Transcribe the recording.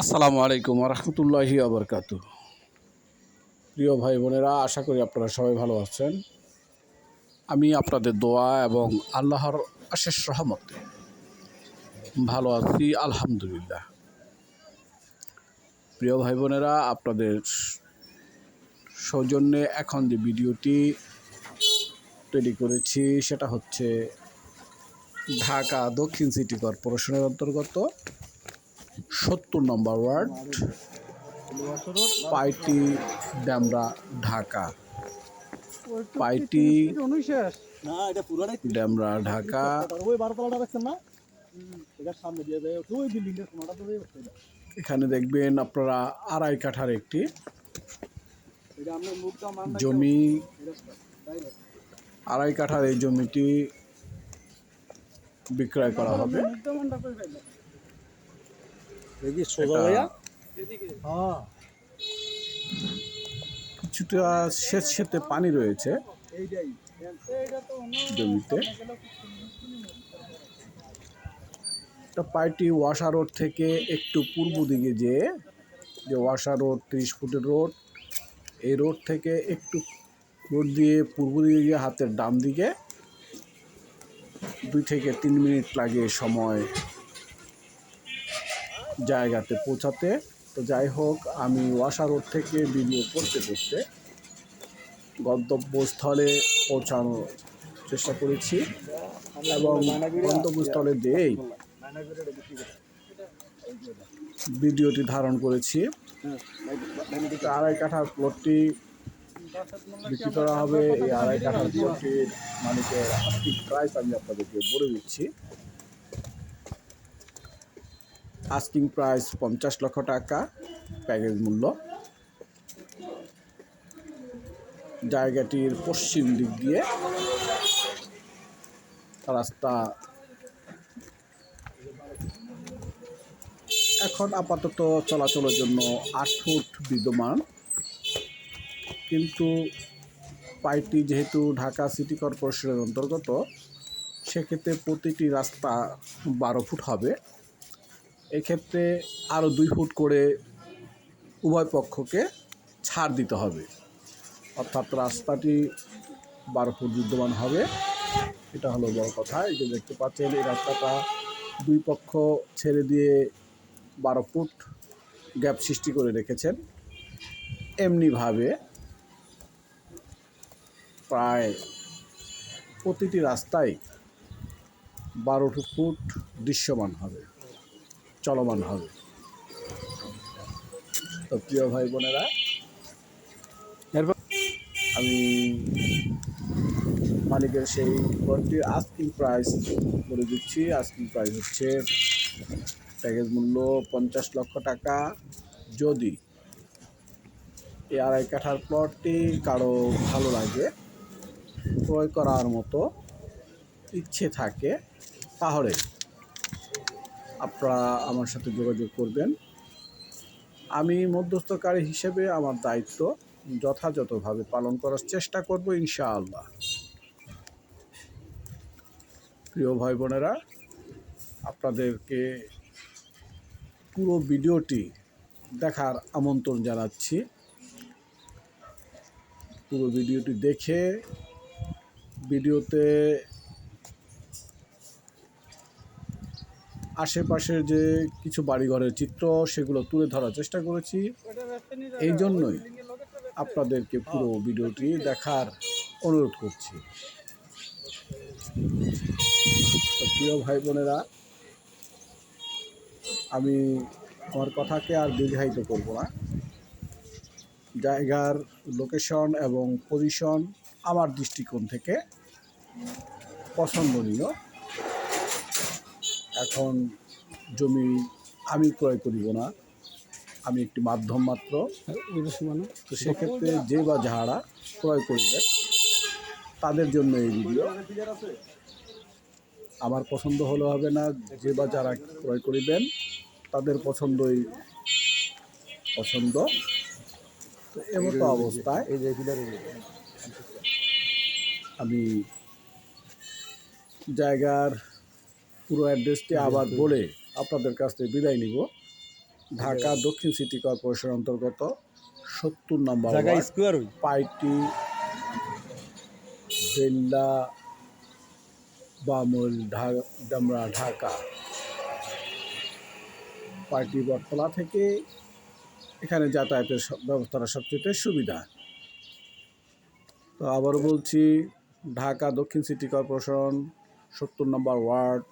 আসসালামু আলাইকুম রহমতুল্লাহি আবরকাতু। প্রিয় ভাই বোনেরা, আশা করি আপনারা সবাই ভালো আছেন। আমি আপনাদের দোয়া এবং আল্লাহর অশেষ রহমতে ভালো আছি, আলহামদুলিল্লাহ। প্রিয় ভাই বোনেরা, আপনাদের সৌজন্যে এখন যে ভিডিওটি তৈরি করেছি সেটা হচ্ছে ঢাকা দক্ষিণ সিটি কর্পোরেশনের অন্তর্গত ৭০ নম্বর ওয়ার্ড, পাইটি ডেমরা, ঢাকা। পাইটি ডেমরা, ঢাকা। এখানে দেখবেন আপনারা ২.৫ কাঠার একটি জমি। ২.৫ কাঠার এই জমিটি বিক্রয় করা হবে। কিছুটা স্যাঁতসেঁতে পানি রয়েছে জমিতে। পাইটি ওয়াসা রোড থেকে একটু পূর্ব দিকে যে ওয়াসা রোড ৩০ ফুটের রোড, এই রোড থেকে একটু রোড দিয়ে পূর্ব দিকে গিয়ে হাতের ডান দিকে ২ থেকে ৩ মিনিট লাগে সময় জায়গাতে পৌঁছাতে। তো যাই হোক, আমি ওয়াসা রোড থেকে ভিডিও করতে করতে গন্তব্যস্থলে পৌঁছানোর চেষ্টা করেছি এবং গন্তব্যস্থলে দিয়েই ভিডিওটি ধারণ করেছি। ২.৫ কাঠার প্লটটি বিক্রি করা হবে। এই ২.৫ কাঠার প্লটটির মালিকের আস্কিং প্রাইস আমি আপনাদেরকে বলে দিচ্ছি। আস্কিং প্রাইস ৫০ লক্ষ টাকা প্যাকেজ মূল্য। জায়গাটির পশ্চিম দিক দিয়ে রাস্তা এখন আপাতত চলাচলের জন্য ৮ ফুট বিদ্যমান, কিন্তু পাইটি যেহেতু ঢাকা সিটি কর্পোরেশনের অন্তর্গত, সেক্ষেত্রে প্রতিটি রাস্তা ১২ ফুট হবে। এক্ষেত্রে আরও ২ ফুট করে উভয় পক্ষকে ছাড় দিতে হবে, অর্থাৎ রাস্তাটি ১২ ফুট বিদ্যমান হবে। এটা হলো বড় কথা। এই যে দেখতে পাচ্ছেন, এই রাস্তাটা ২ পক্ষ ছেড়ে দিয়ে ১২ ফুট গ্যাপ সৃষ্টি করে রেখেছেন। এমনিভাবে প্রায় প্রতিটি রাস্তায় ১২ ফুট দৃশ্যমান হবে, চলমান হবে। তো প্রিয় ভাই বোনেরা, আমি মালিকের সেই ঘরটির আস্কিং প্রাইস বলে দিচ্ছি। আস্কিং প্রাইস হচ্ছে প্যাকেজ মূল্য ৫০ লক্ষ টাকা। যদি এই ২.৫ কাঠার প্লটটি কারো ভালো লাগে, ক্রয় করার মতো ইচ্ছে থাকে, তাহলে আপনারা আমার সাথে যোগাযোগ করবেন। আমি মধ্যস্থকারী হিসেবে আমার দায়িত্ব যথাযথভাবে পালন করার চেষ্টা করব, ইনশাআল্লাহ। প্রিয় ভাই বোনেরা, আপনাদেরকে পুরো ভিডিওটি দেখার আমন্ত্রণ জানাচ্ছি। পুরো ভিডিওটি দেখে ভিডিওতে আশেপাশের যে কিছু বাড়িঘরের চিত্র, সেগুলো তুলে ধরার চেষ্টা করেছি। এই জন্যই আপনাদেরকে পুরো ভিডিওটি দেখার অনুরোধ করছি। তো প্রিয় ভাই বোনেরা, আমি আমার কথাকে আর দীর্ঘায়িত করব না। জায়গার লোকেশন এবং পজিশন আমার দৃষ্টিকোণ থেকে পছন্দনীয়। এখন জমি আমি ক্রয় করিব না, আমি একটি মাধ্যম মাত্র। তো সেক্ষেত্রে যে বা যাহারা ক্রয় করিবেন, তাদের জন্য এই ভিডিও। আমার পছন্দ হলে হবে না, যে বা যারা ক্রয় করিবেন তাদের পছন্দই পছন্দ। তো এমতো অবস্থায় আমি জায়গার পুরো অ্যাড্রেসটি আবার বলে আপনাদের কাছ থেকে বিদায় নিব। ঢাকা দক্ষিণ সিটি কর্পোরেশন অন্তর্গত ৭০ নম্বর জায়গা ওয়ার্ড, স্কোয়ার হই পাইটি, বেল্লা, বামুল, ডামরা, ঢাকা। পাইটি বটতলা থেকে এখানে যাতায়াতের ব্যবস্থাটা সবচেয়ে সুবিধা। তো আবারও বলছি, ঢাকা দক্ষিণ সিটি কর্পোরেশন ৭০ নম্বর ওয়ার্ড,